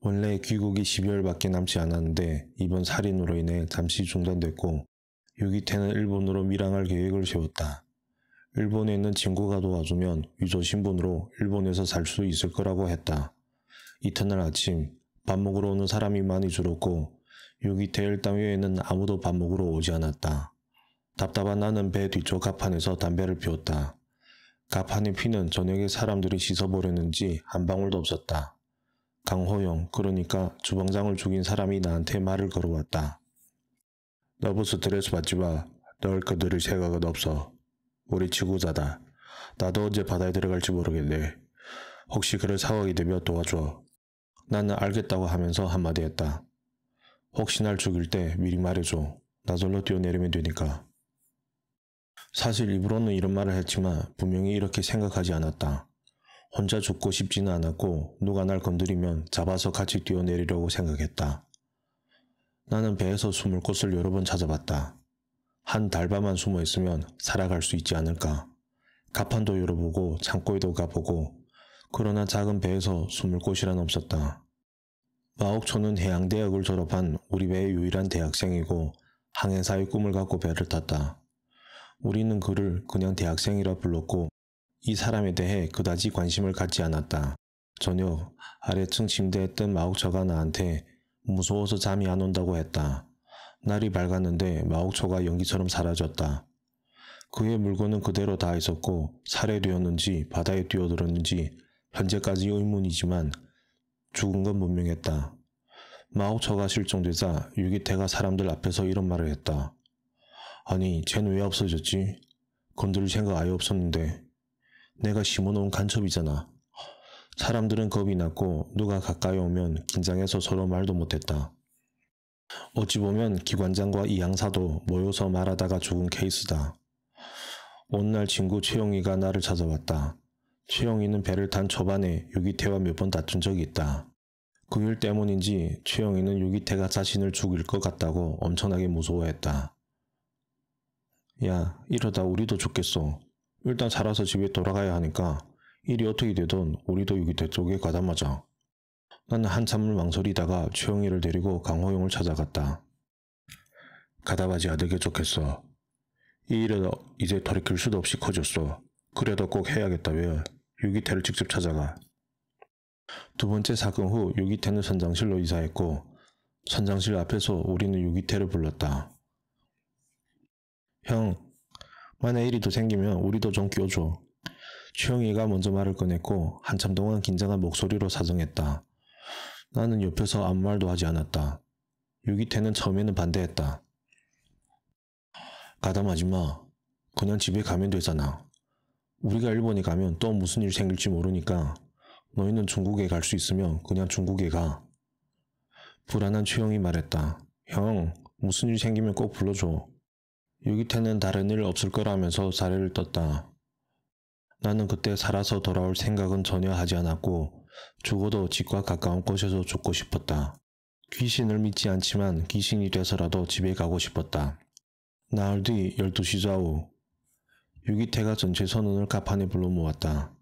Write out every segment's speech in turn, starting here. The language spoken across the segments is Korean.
원래 귀국이 12월밖에 남지 않았는데 이번 살인으로 인해 잠시 중단됐고 유기태는 일본으로 밀항할 계획을 세웠다. 일본에 있는 친구가 도와주면 위조 신분으로 일본에서 살 수 있을 거라고 했다. 이튿날 아침 밥 먹으러 오는 사람이 많이 줄었고 유기태 일당 외에는 아무도 밥 먹으러 오지 않았다. 답답한 나는 배 뒤쪽 갑판에서 담배를 피웠다. 갑판의 피는 저녁에 사람들이 씻어버렸는지 한 방울도 없었다. 강호영, 그러니까 주방장을 죽인 사람이 나한테 말을 걸어왔다. 너무 스트레스 받지 마. 널 건드릴 생각은 없어. 우리 친구자다. 나도 언제 바다에 들어갈지 모르겠네. 혹시 그럴 상황이 되면 도와줘. 나는 알겠다고 하면서 한마디 했다. 혹시 날 죽일 때 미리 말해줘. 나 절로 뛰어내리면 되니까. 사실 입으로는 이런 말을 했지만 분명히 이렇게 생각하지 않았다. 혼자 죽고 싶지는 않았고 누가 날 건드리면 잡아서 같이 뛰어내리려고 생각했다. 나는 배에서 숨을 곳을 여러 번 찾아봤다. 한 달밤만 숨어있으면 살아갈 수 있지 않을까. 갑판도 열어보고 창고에도 가보고 그러나 작은 배에서 숨을 곳이란 없었다. 마옥초는 해양대학을 졸업한 우리 배의 유일한 대학생이고 항해사의 꿈을 갖고 배를 탔다. 우리는 그를 그냥 대학생이라 불렀고 이 사람에 대해 그다지 관심을 갖지 않았다. 저녁 아래층 침대에 뜬 마옥초가 나한테 무서워서 잠이 안 온다고 했다. 날이 밝았는데 마옥초가 연기처럼 사라졌다. 그의 물건은 그대로 다 있었고 살해되었는지 바다에 뛰어들었는지 현재까지 의문이지만 죽은 건 분명했다. 마옥초가 실종되자 유기태가 사람들 앞에서 이런 말을 했다. 아니 쟤는 왜 없어졌지? 건드릴 생각 아예 없었는데. 내가 심어놓은 간첩이잖아. 사람들은 겁이 났고 누가 가까이 오면 긴장해서 서로 말도 못했다. 어찌 보면 기관장과 이 양사도 모여서 말하다가 죽은 케이스다. 어느 날 친구 최영이가 나를 찾아왔다. 최영이는 배를 탄 초반에 유기태와 몇 번 다툰 적이 있다. 그 일 때문인지 최영이는 유기태가 자신을 죽일 것 같다고 엄청나게 무서워했다. 야, 이러다 우리도 죽겠어. 일단 살아서 집에 돌아가야 하니까 일이 어떻게 되든 우리도 유기태 쪽에 가담하자. 나는 한참을 망설이다가 최영이를 데리고 강호영을 찾아갔다. 가담하지 않는 게 좋겠어. 이 일은 이제 돌이킬 수도 없이 커졌어. 그래도 꼭 해야겠다며 유기태를 직접 찾아가. 두 번째 사건 후 유기태는 선장실로 이사했고 선장실 앞에서 우리는 유기태를 불렀다. 형, 만에 일이 더 생기면 우리도 좀 껴줘. 최영이가 먼저 말을 꺼냈고 한참 동안 긴장한 목소리로 사정했다. 나는 옆에서 아무 말도 하지 않았다. 유기태는 처음에는 반대했다. 가담하지 마. 그냥 집에 가면 되잖아. 우리가 일본에 가면 또 무슨 일 생길지 모르니까 너희는 중국에 갈 수 있으면 그냥 중국에 가. 불안한 최영이 말했다. 형, 무슨 일 생기면 꼭 불러줘. 유기태는 다른 일 없을 거라면서 사례를 떴다. 나는 그때 살아서 돌아올 생각은 전혀 하지 않았고 죽어도 집과 가까운 곳에서 죽고 싶었다. 귀신을 믿지 않지만 귀신이 돼서라도 집에 가고 싶었다. 나흘 뒤 12시 좌우 유기태가 전체 선원을 갑판에 불러 모았다.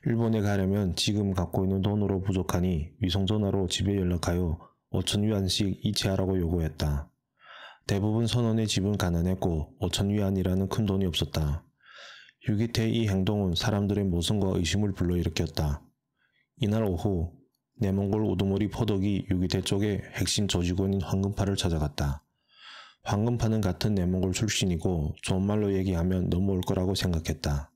일본에 가려면 지금 갖고 있는 돈으로 부족하니 위성전화로 집에 연락하여 5,000위안씩 이체하라고 요구했다. 대부분 선원의 집은 가난했고 5,000위안이라는 큰 돈이 없었다. 유기태의 이 행동은 사람들의 모순과 의심을 불러일으켰다. 이날 오후 내몽골 우두머리 포덕이 유기태 쪽의 핵심 조직원인 황금파를 찾아갔다. 황금파는 같은 내몽골 출신이고 좋은 말로 얘기하면 넘어올 거라고 생각했다.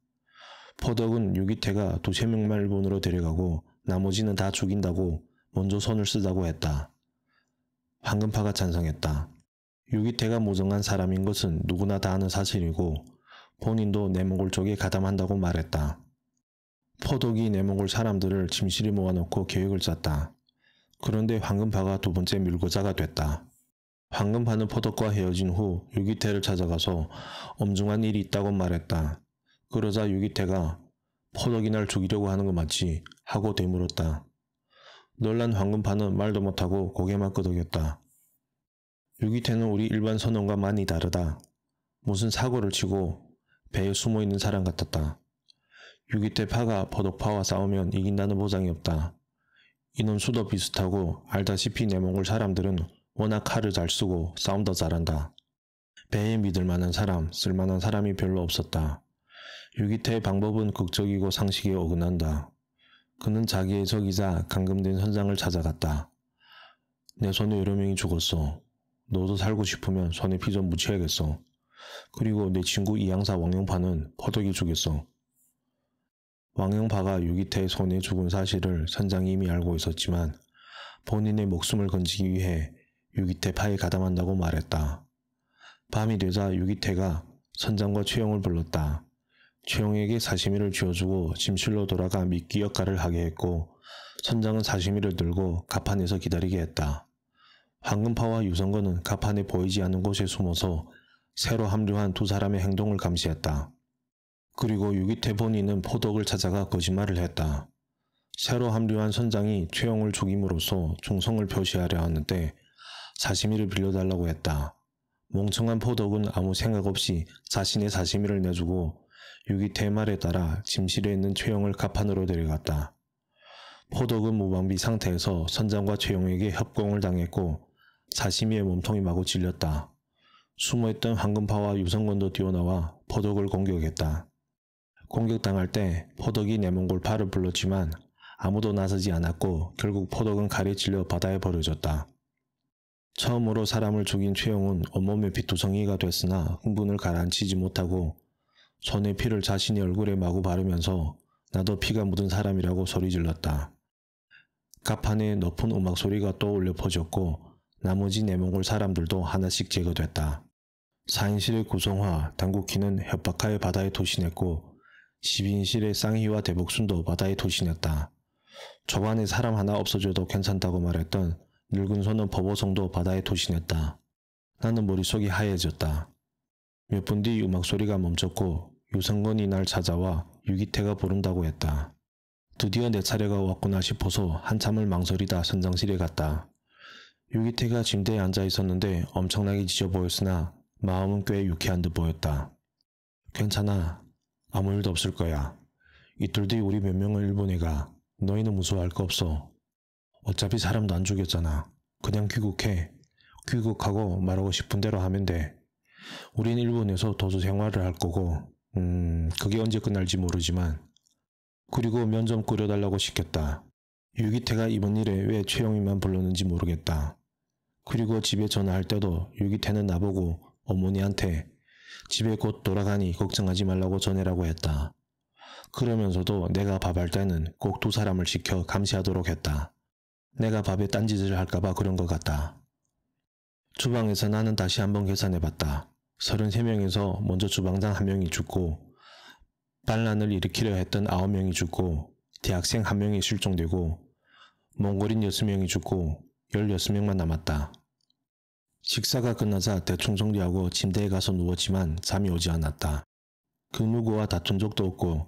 포덕은 유기태가 2~3명만 일본으로 데려가고 나머지는 다 죽인다고 먼저 손을 쓰자고 했다. 황금파가 찬성했다. 유기태가 무정한 사람인 것은 누구나 다 아는 사실이고 본인도 내몽골 쪽에 가담한다고 말했다. 포덕이 내몽골 사람들을 침실에 모아놓고 계획을 짰다. 그런데 황금파가 두 번째 밀고자가 됐다. 황금파는 포덕과 헤어진 후 유기태를 찾아가서 엄중한 일이 있다고 말했다. 그러자 유기태가 포덕이 날 죽이려고 하는 거 맞지? 하고 되물었다. 놀란 황금파는 말도 못하고 고개만 끄덕였다. 유기태는 우리 일반 선원과 많이 다르다. 무슨 사고를 치고 배에 숨어있는 사람 같았다. 유기태 파가 포덕파와 싸우면 이긴다는 보장이 없다. 인원수도 비슷하고 알다시피 내몽골 사람들은 워낙 칼을 잘 쓰고 싸움도 잘한다. 배에 믿을 만한 사람, 쓸만한 사람이 별로 없었다. 유기태의 방법은 극적이고 상식에 어긋난다. 그는 자기의 적이자 감금된 선장을 찾아갔다. 내 손에 여러 명이 죽었어. 너도 살고 싶으면 손에 피 좀 묻혀야겠어. 그리고 내 친구 이양사 왕영파는 포덕이 죽였어. 왕영파가 유기태의 손에 죽은 사실을 선장이 이미 알고 있었지만 본인의 목숨을 건지기 위해 유기태 파에 가담한다고 말했다. 밤이 되자 유기태가 선장과 최영을 불렀다. 최영에게 사시미를 쥐어주고 짐실로 돌아가 미끼 역할을 하게 했고 선장은 사시미를 들고 갑판에서 기다리게 했다. 황금파와 유성건은 갑판에 보이지 않는 곳에 숨어서 새로 합류한 두 사람의 행동을 감시했다. 그리고 유기태 본인은 포덕을 찾아가 거짓말을 했다. 새로 합류한 선장이 최영을 죽임으로써 충성을 표시하려 하는데 사시미를 빌려달라고 했다. 멍청한 포덕은 아무 생각 없이 자신의 사시미를 내주고 유기태의 말에 따라 짐실에 있는 최영을 갑판으로 데려갔다. 포덕은 무방비 상태에서 선장과 최영에게 협공을 당했고 사시미의 몸통이 마구 찔렸다. 숨어있던 황금파와 유성건도 뛰어나와 포덕을 공격했다. 공격당할 때 포덕이 내몽골 파를 불렀지만 아무도 나서지 않았고 결국 포덕은 칼에 찔려 바다에 버려졌다. 처음으로 사람을 죽인 최영은 온몸에 피투성이가 됐으나 흥분을 가라앉히지 못하고 손에 피를 자신의 얼굴에 마구 바르면서 나도 피가 묻은 사람이라고 소리질렀다. 갑판에 높은 음악 소리가 또 울려 퍼졌고 나머지 내몽골 사람들도 하나씩 제거됐다. 4인실의 구성화, 당국희는 협박하여 바다에 도신했고 12인실의 쌍희와 대복순도 바다에 도신했다. 초반에 사람 하나 없어져도 괜찮다고 말했던 늙은 소는 버보성도 바다에 도신했다. 나는 머릿속이 하얘졌다. 몇 분 뒤 음악소리가 멈췄고 유성건이 날 찾아와 유기태가 부른다고 했다. 드디어 내 차례가 왔구나 싶어서 한참을 망설이다 선장실에 갔다. 유기태가 침대에 앉아 있었는데 엄청나게 지쳐 보였으나 마음은 꽤 유쾌한 듯 보였다. 괜찮아. 아무 일도 없을 거야. 이틀 뒤 우리 몇 명을 일본에 가. 너희는 무서워할 거 없어. 어차피 사람도 안 죽였잖아. 그냥 귀국해. 귀국하고 말하고 싶은 대로 하면 돼. 우린 일본에서 도주 생활을 할 거고 그게 언제 끝날지 모르지만 그리고 면 좀 끓여달라고 시켰다. 유기태가 이번 일에 왜 최영이만 불렀는지 모르겠다. 그리고 집에 전화할 때도 유기태는 나보고 어머니한테 집에 곧 돌아가니 걱정하지 말라고 전해라고 했다. 그러면서도 내가 밥할 때는 꼭 두 사람을 시켜 감시하도록 했다. 내가 밥에 딴짓을 할까봐 그런 것 같다. 주방에서 나는 다시 한번 계산해봤다. 33명에서 먼저 주방장 1명이 죽고 반란을 일으키려 했던 9명이 죽고 대학생 1명이 실종되고 몽골인 6명이 죽고 16명만 남았다. 식사가 끝나자 대충 정리하고 침대에 가서 누웠지만 잠이 오지 않았다. 그 누구와 다툰 적도 없고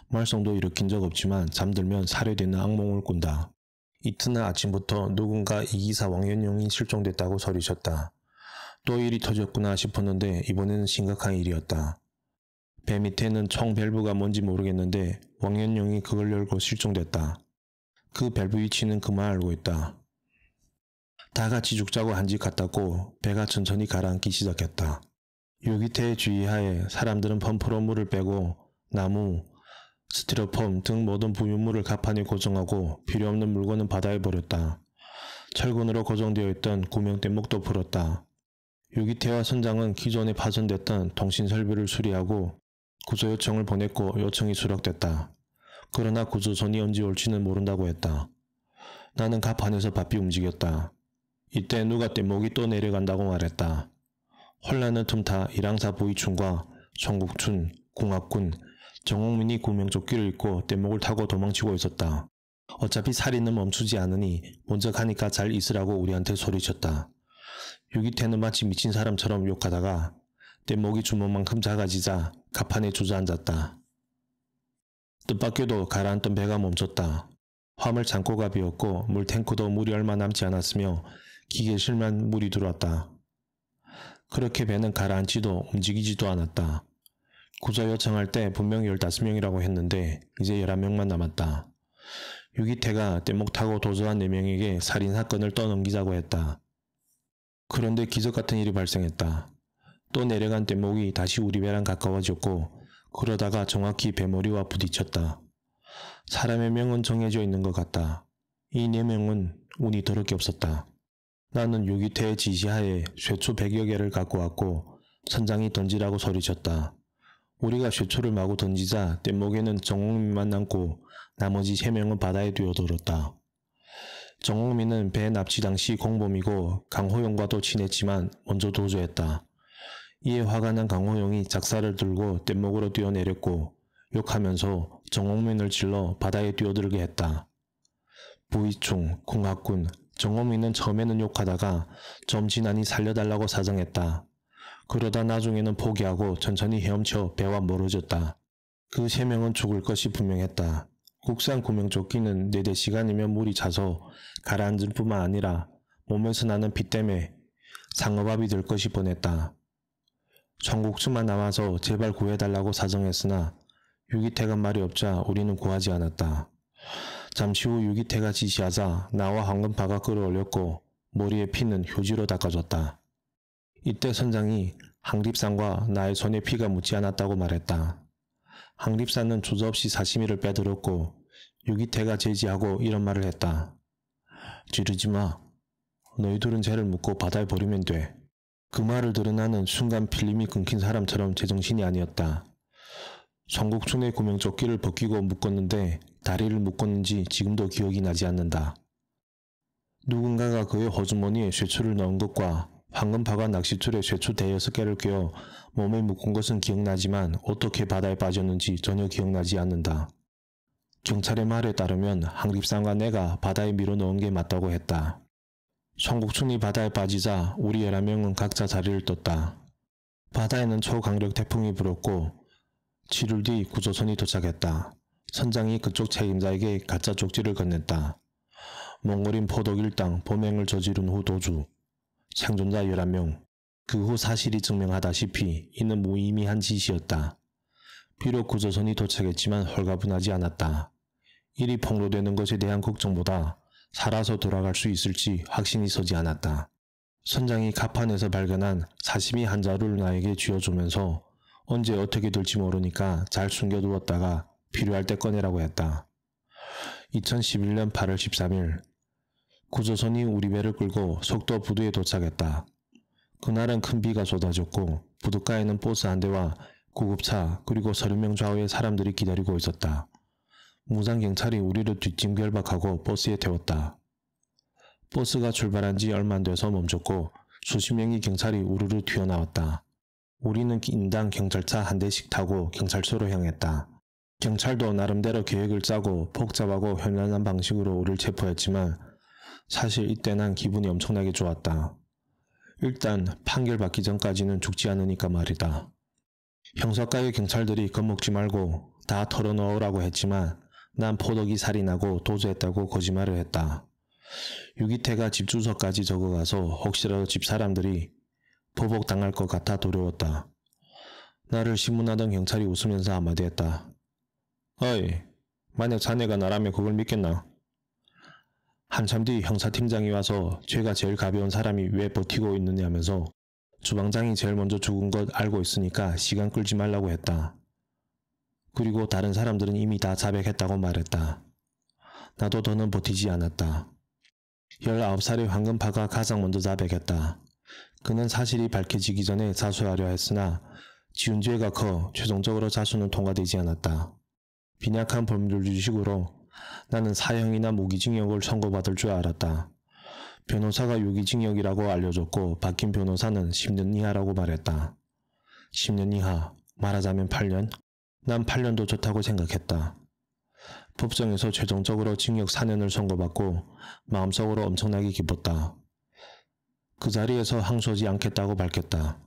말썽도 일으킨 적 없지만 잠들면 살해되는 악몽을 꾼다. 이튿날 아침부터 누군가 이기사 왕연용이 실종됐다고 소리쳤다. 또 일이 터졌구나 싶었는데 이번에는 심각한 일이었다. 배 밑에는 총 밸브가 뭔지 모르겠는데 왕연용이 그걸 열고 실종됐다. 그 밸브 위치는 그만 알고 있다. 다 같이 죽자고 한 집 같았고 배가 천천히 가라앉기 시작했다. 유기태의 주의하에 사람들은 펌프로 물을 빼고 나무, 스티로폼 등 모든 부유물을 갑판에 고정하고 필요없는 물건은 바다에 버렸다. 철근으로 고정되어 있던 구명대 목도 풀었다. 유기태와 선장은 기존에 파손됐던 통신설비를 수리하고 구조 요청을 보냈고 요청이 수락됐다. 그러나 구조선이 언제 올지는 모른다고 했다. 나는 갑판에서 바삐 움직였다. 이때 누가 뗏목이 또 내려간다고 말했다. 혼란을 틈타 일항사 부이춘과 송국춘, 궁합군, 정옥민이 구명조끼를 입고 뗏목을 타고 도망치고 있었다. 어차피 살인은 멈추지 않으니 먼저 가니까 잘 있으라고 우리한테 소리쳤다. 유기태는 마치 미친 사람처럼 욕하다가 뗏목이 주먹만큼 작아지자 갑판에 주저앉았다. 뜻밖에도 가라앉던 배가 멈췄다. 화물 창고가 비었고 물탱크도 물이 얼마 남지 않았으며 기계실만 물이 들어왔다. 그렇게 배는 가라앉지도 움직이지도 않았다. 구조 요청할 때 분명히 15명이라고 했는데 이제 11명만 남았다. 유기태가 뗏목 타고 도주한 4명에게 살인사건을 떠넘기자고 했다. 그런데 기적같은 일이 발생했다. 또 내려간 뗏목이 다시 우리 배랑 가까워졌고 그러다가 정확히 배머리와 부딪혔다. 사람의 명은 정해져 있는 것 같다. 이 4명은 운이 더럽게 없었다. 나는 유기태의 지시하에 쇠초 100여 개를 갖고 왔고 선장이 던지라고 소리쳤다. 우리가 쇠초를 마구 던지자 뗏목에는 정옥민만 남고 나머지 3명은 바다에 뛰어들었다. 정옥민은 배 납치 당시 공범이고 강호용과도 친했지만 먼저 도주했다. 이에 화가 난 강호용이 작사를 들고 뗏목으로 뛰어내렸고 욕하면서 정옥민을 질러 바다에 뛰어들게 했다. 부의충, 궁합군, 정옥민은 처음에는 욕하다가 좀 지나니 살려달라고 사정했다. 그러다 나중에는 포기하고 천천히 헤엄쳐 배와 멀어졌다. 그 3명은 죽을 것이 분명했다. 국산 구명조끼는 4-4시간이면 물이 차서 가라앉을 뿐만 아니라 몸에서 나는 피 때문에 상어밥이 될 것이 뻔했다. 청국수만 남아서 제발 구해달라고 사정했으나 유기태가 말이 없자 우리는 구하지 않았다. 잠시 후 유기태가 지시하자 나와 황금파가 끌어올렸고 머리에 피는 휴지로 닦아줬다. 이때 선장이 항립산과 나의 손에 피가 묻지 않았다고 말했다. 항립산은 주저없이 사시미를 빼들었고 유기태가 제지하고 이런 말을 했다. 지르지마. 너희들은 쟤를 묻고 바다에 버리면 돼. 그 말을 들은 나는 순간 필름이 끊긴 사람처럼 제정신이 아니었다. 송국춘의 구명조끼를 벗기고 묶었는데 다리를 묶었는지 지금도 기억이 나지 않는다. 누군가가 그의 호주머니에 쇠초를 넣은 것과 황금파가 낚싯줄에 쇠초 5-6개를 꿰어 몸에 묶은 것은 기억나지만 어떻게 바다에 빠졌는지 전혀 기억나지 않는다. 경찰의 말에 따르면 항립산과 내가 바다에 밀어넣은 게 맞다고 했다. 송국춘이 바다에 빠지자 우리 11명은 각자 자리를 떴다. 바다에는 초강력 태풍이 불었고 7일 뒤 구조선이 도착했다. 선장이 그쪽 책임자에게 가짜 쪽지를 건넸다. 몽골인 포독 일당 범행을 저지른 후 도주. 생존자 11명. 그 후 사실이 증명하다시피 이는 무의미한 짓이었다. 비록 구조선이 도착했지만 홀가분하지 않았다. 일이 폭로되는 것에 대한 걱정보다 살아서 돌아갈 수 있을지 확신이 서지 않았다. 선장이 갑판에서 발견한 사시미 한 자루를 나에게 쥐어주면서 언제 어떻게 될지 모르니까 잘 숨겨두었다가 필요할 때 꺼내라고 했다. 2011년 8월 13일 구조선이 우리 배를 끌고 속도 부두에 도착했다. 그날은 큰 비가 쏟아졌고 부둣가에는 버스 한 대와 구급차 그리고 30명 좌우의 사람들이 기다리고 있었다. 무장경찰이 우리를 뒷짐결박하고 버스에 태웠다. 버스가 출발한 지 얼마 안 돼서 멈췄고 수십 명의 경찰이 우르르 튀어나왔다. 우리는 인당 경찰차 한 대씩 타고 경찰서로 향했다. 경찰도 나름대로 계획을 짜고 복잡하고 현란한 방식으로 우리를 체포했지만 사실 이때 난 기분이 엄청나게 좋았다. 일단 판결받기 전까지는 죽지 않으니까 말이다. 형사과의 경찰들이 겁먹지 말고 다 털어넣으라고 했지만 난 포독이 살인하고 도주했다고 거짓말을 했다. 유기태가 집 주소까지 적어가서 혹시라도 집 사람들이 보복당할 것 같아 두려웠다. 나를 신문하던 경찰이 웃으면서 한마디 했다. 어이, 만약 자네가 나라면 그걸 믿겠나? 한참 뒤 형사팀장이 와서 죄가 제일 가벼운 사람이 왜 버티고 있느냐면서 주방장이 제일 먼저 죽은 것 알고 있으니까 시간 끌지 말라고 했다. 그리고 다른 사람들은 이미 다 자백했다고 말했다. 나도 더는 버티지 않았다. 19살의 황금파가 가장 먼저 자백했다. 그는 사실이 밝혀지기 전에 자수하려 했으나 지은 죄가 커 최종적으로 자수는 통과되지 않았다. 빈약한 법률주식으로 나는 사형이나 무기징역을 선고받을 줄 알았다. 변호사가 유기징역이라고 알려줬고 바뀐 변호사는 10년 이하라고 말했다. 10년 이하, 말하자면 8년? 난 8년도 좋다고 생각했다. 법정에서 최종적으로 징역 4년을 선고받고 마음속으로 엄청나게 기뻤다. 그 자리에서 항소하지 않겠다고 밝혔다.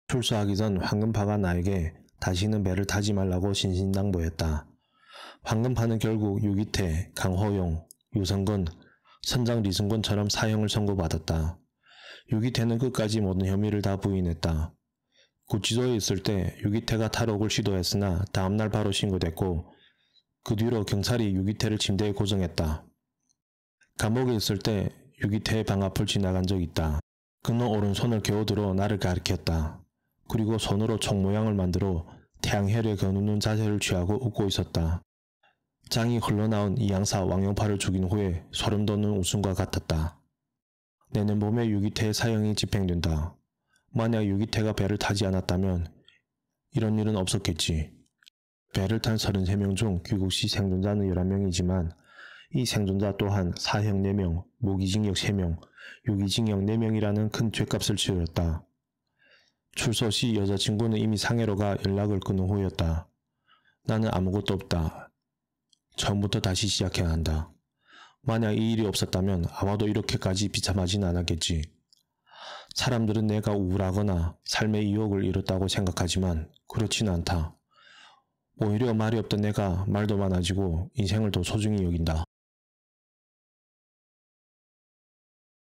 출소하기 전 황금파가 나에게 다시는 배를 타지 말라고 신신당부했다. 황금파는 결국 유기태, 강호용, 유성근, 선장 리승권처럼 사형을 선고받았다. 유기태는 끝까지 모든 혐의를 다 부인했다. 구치소에 있을 때 유기태가 탈옥을 시도했으나 다음날 바로 신고됐고 그 뒤로 경찰이 유기태를 침대에 고정했다. 감옥에 있을 때 유기태의 방 앞을 지나간 적 있다. 그는 오른손을 겨우들어 나를 가리켰다. 그리고 손으로 총 모양을 만들어 태양혈에 겨누는 자세를 취하고 웃고 있었다. 장이 흘러나온 이 양사 왕용파를 죽인 후에 소름 돋는 웃음과 같았다. 내년 봄에 유기태의 사형이 집행된다. 만약 유기태가 배를 타지 않았다면 이런 일은 없었겠지. 배를 탄 33명 중 귀국시 생존자는 11명이지만 이 생존자 또한 사형 4명, 무기징역 3명, 유기징역 4명이라는 큰 죗값을 치렀다. 출소 시 여자친구는 이미 상해로 가 연락을 끊은 후였다. 나는 아무것도 없다. 처음부터 다시 시작해야 한다. 만약 이 일이 없었다면 아마도 이렇게까지 비참하진 않았겠지. 사람들은 내가 우울하거나 삶의 의욕을 잃었다고 생각하지만 그렇지는 않다. 오히려 말이 없던 내가 말도 많아지고 인생을 더 소중히 여긴다.